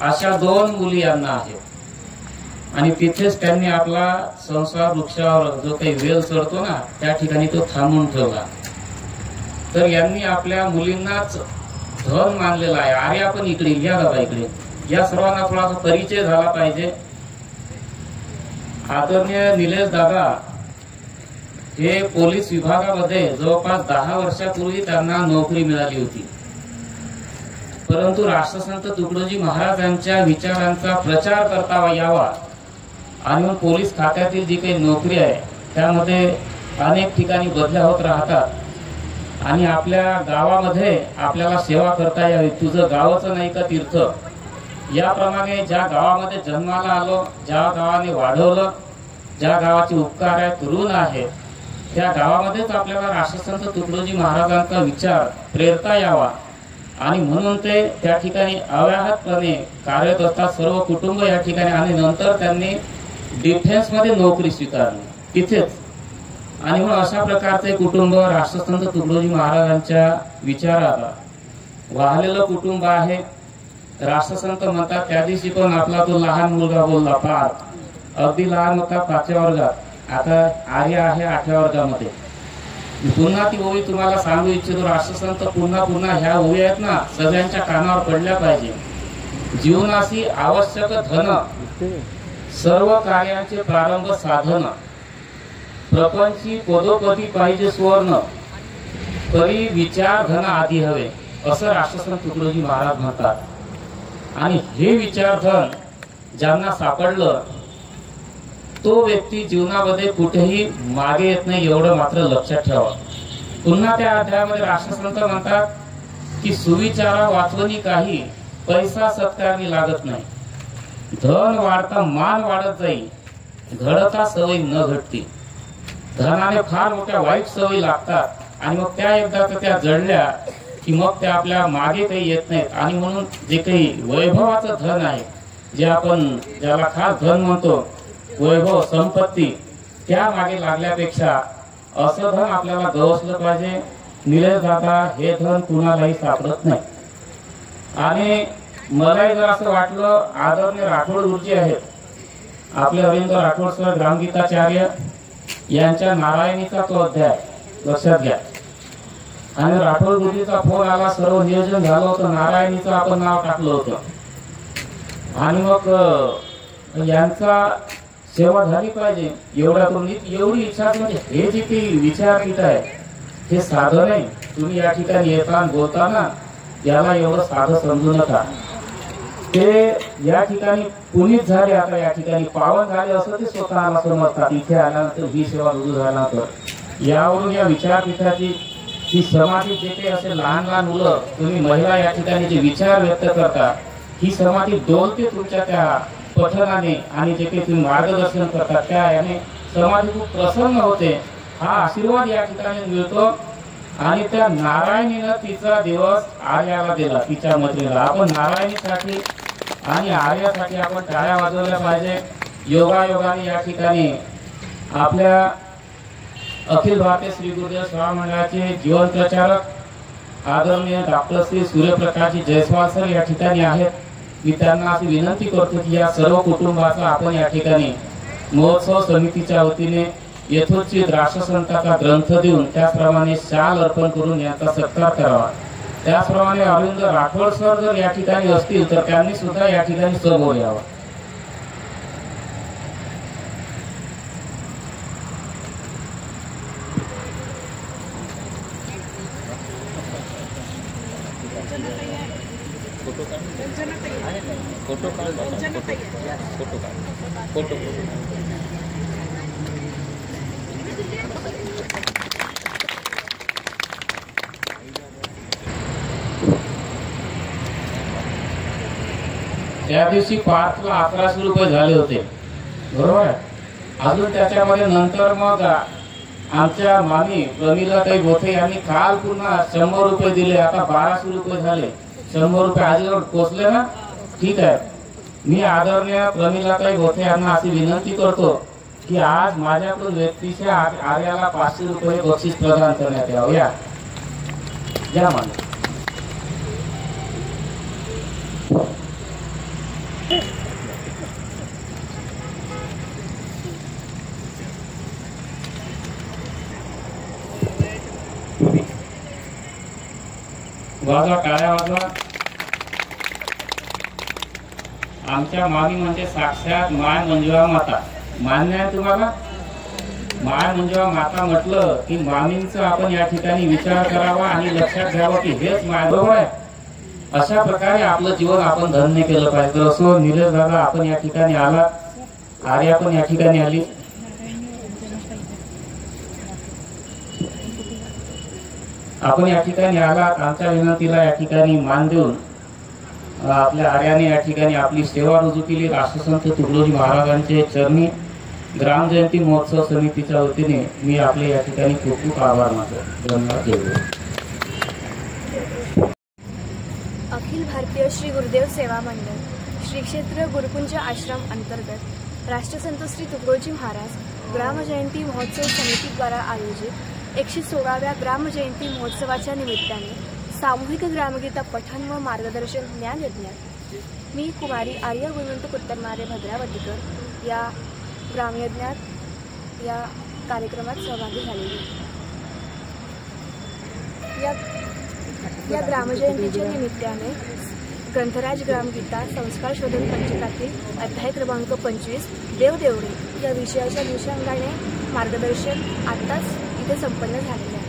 अशा 2 मुली यांना आहेत आणि तिथेच त्यांनी आपला संसार वृक्षावर जो काही वेल चढतो ना त्या ठिकाणी तो थांबून ठेवला। तर यांनी आपल्या मुलींनाच धन मानलेला आहे। आर्या पण इकडे या दादा, इकडे या, सर्वांना थोडासा परिचय झाला पाहिजे। आदरणीय निलेश दादा हे पोलीस विभागामध्ये जवळपास 10 वर्षापूर्वी त्यांना नोकरी मिळाली होती, परंतु राष्ट्रसंत तुकडोजी महाराजांच्या विचारांचा प्रचार करता यावा आणि मग पोलीस खात्यातील जी काही नोकरी आहे त्यामध्ये अनेक ठिकाणी बदल्या होत राहतात आणि आपल्या गावामध्ये आपल्याला सेवा करता यावी। तुझं गावाचं नाही का तीर्थ, याप्रमाणे ज्या गावामध्ये जन्माला आलो, ज्या गावाने वाढवलं, ज्या गावाचे उपकार आहेत, ऋण आहे, त्या गावामध्येच आपल्याला राष्ट्रसंत तुकडोजी महाराजांचा विचार प्रेरता यावा आणि म्हणून ते त्या ठिकाणी अव्याहतपणे कार्यरत असतात, सर्व कुटुंब या ठिकाणी। आणि नंतर त्यांनी डिफेन्स मध्ये नोकरी स्वीकारली तिथेच, आणि मग अशा प्रकारचे कुटुंब राष्ट्रसंत तुकडोजी महाराजांच्या विचारात वाहलेलं कुटुंब आहे। राष्ट्रसंत म्हणतात, त्या दिवशी पण आपला तो लहान मुलगा बोलला, फार अगदी लहान होता, 5व्या वर्गात, आता आर्य आहे 8व्या वर्गामध्ये। पुन्हा ती ओवी तुम्हाला सांगू इच्छितो, राष्ट्रसंत पुन्हा ह्या ओवी आहेत ना सगळ्यांच्या कानावर पडल्या पाहिजे। जीवनाशी आवश्यक धन, सर्व कार्याचे प्रारंभ साधन, प्रपंची पदोपदी पाहिजे सुवर्ण, तरी विचार धन आधी हवे, असं राष्ट्रसंत तुकडोजी महाराज म्हणतात। आणि हे विचार धन ज्यांना सापडलं तो व्यक्ती जीवनामध्ये कुठेही मागे येत नाही, एवढं मात्र लक्षात ठेवा। पुन्हा त्या अध्यायामध्ये राष्ट्रसंत म्हणतात की सुविचारा वाचवणी काही, पैसा सत्कारणी लागत नाही, धन वाढता मान वाढत जाईल, घडता सवय न घडती। धनाने फार मोठ्या वाईट सवयी लागतात आणि मग त्या एकदा त्या जडल्या की मग त्या आपल्या मागे काही येत नाहीत। आणि म्हणून जे काही वैभवाचं धन आहे, जे आपण ज्याला खास धन म्हणतो, वैभव संपत्ती, त्या मागे लागल्यापेक्षा असं धन आपल्याला गवसलं पाहिजे। निलेश दादा हे धन कुणालाही सापडत नाही। आणि मलाही जर असं वाटलं, आदरणीय राठोड गुरुजी आहेत आपले अरविंद राठोड सर, ग्रामगीताचार्य यांच्या नारायणीचा तो अध्याय लक्षात घ्या। आणि राठोड गुरुजीचा फोन आला, सर्व नियोजन झालं होतं, नारायणीचं आपण नाव टाकलं होतं आणि मग यांचा सेवा झाली पाहिजे एवढ्या तुम्ही एवढी इच्छा। म्हणजे हे जे काही विचारपीठ आहे हे साधं नाही। तुम्ही या ठिकाणी येताना बोलताना याला एवढं साधं समजू नका, ते या ठिकाणी पुनीत झाले, आता या ठिकाणी पावन झाले असं ते स्वतःला समजतात। इथे आल्यानंतर ही सेवा रुजू झाल्यानंतर यावरून या विचारपीठाची ही समाधी, जे काही असे लहान लहान मुलं, तुम्ही महिला या ठिकाणी जे विचार व्यक्त करता, ही समाधी डोलते तुमच्या त्या पठनाने आणि जे काही तुम्ही मार्गदर्शन करता त्या याने समाधी खूप प्रसन्न होते। हा आशीर्वाद या ठिकाणी मिळतो आणि त्या नारायणीनं तिचा दिवस आर्याला दिला, तिच्या मैत्रिणीला। आपण नारायणीसाठी आणि आर्यासाठी आपण टाळ्या वाजवल्या पाहिजे। योगायोगाने या ठिकाणी आपल्या अखिल भारतीय श्री गुरुदेव सेवा मंडळाचे जीवन प्रचारक आदरणीय डॉक्टर श्री सूर्यप्रकाशजी जयस्वाल सर या ठिकाणी आहेत। मी त्यांना अशी विनंती करतो की या सर्व कुटुंबाचा आपण या ठिकाणी महोत्सव समितीच्या वतीने यथोचित राष्ट्रसंताचा ग्रंथ देऊन त्याचप्रमाणे शाल अर्पण करून यांचा सत्कार करावा। त्याचप्रमाणे अरविंद राठोड सर जर या ठिकाणी असतील तर त्यांनी सुद्धा या ठिकाणी सहभाग घ्यावा। त्या दिवशी पार्थला 1100 रुपये झाले होते, बरोबर आहे। अजून त्याच्यामध्ये नंतर मग आमच्या मामी प्रमिलाताई बोथे यांनी काल पुन्हा 100 रुपये दिले, आता 1200 रुपये झाले। 100 रुपये आजीवर पोचले ना, ठीक आहे। मी आदरणीय प्रमिलाताई बोथे यांना अशी विनंती करतो की आज माझ्याकडून व्यक्तीच्या आर्याला 500 रुपये बक्षीस प्रदान करण्यात यावे। या मान वाजवा, टाळ्या वाजवा. आमच्या मामी म्हणजे साक्षात माय मंजुळा माता. मान्य आहे तुम्हाला? माय मंजुळा माता म्हटलं की मामींचा आपण या ठिकाणी विचार करावा आणि लक्षात घ्यावं की हेच माय बरोबर आहे. अशा प्रकारे आपलं जीवन आपण धन्य केलं पाहिजे. तर असो निलेश दादा, आपण या ठिकाणी आला, आर्या पण या ठिकाणी आली. आपण या ठिकाणी आलात, आमच्या विनंतीला या ठिकाणी मान देऊन आपल्या आर्याने या ठिकाणी आपली सेवा रुजू केली. राष्ट्रसंत तुकडोजी महाराजांचे चरणी ग्राम जयंती महोत्सव समितीच्या वतीने मी आपले या ठिकाणी खूप खूप आभार मानतो. धन्यवाद. अखिल भारतीय श्री गुरुदेव सेवा मंडळ श्री क्षेत्र गुरुकुंज आश्रम अंतर्गत राष्ट्रसंत श्री तुकडोजी महाराज ग्रामजयंती महोत्सव समितीद्वारा आयोजित 116व्या ग्रामजयंती महोत्सवाच्या निमित्ताने सामूहिक ग्रामगीता पठण व मार्गदर्शन ज्ञान यज्ञात मी कुमारी आर्या गुणवंत कुत्तरमारे भद्रावतीकर या ग्रामयज्ञात या कार्यक्रमात सहभागी झालेली. या ग्रामजयंतीच्या निमित्ताने ग्रंथराज ग्रामगीता संस्कार शोधन पंचकातील अध्याय क्रमांक 25 देवदेवळे या विषयाच्या अनुषंगाने मार्गदर्शन आत्ताच इथे संपन्न झालेले आहे.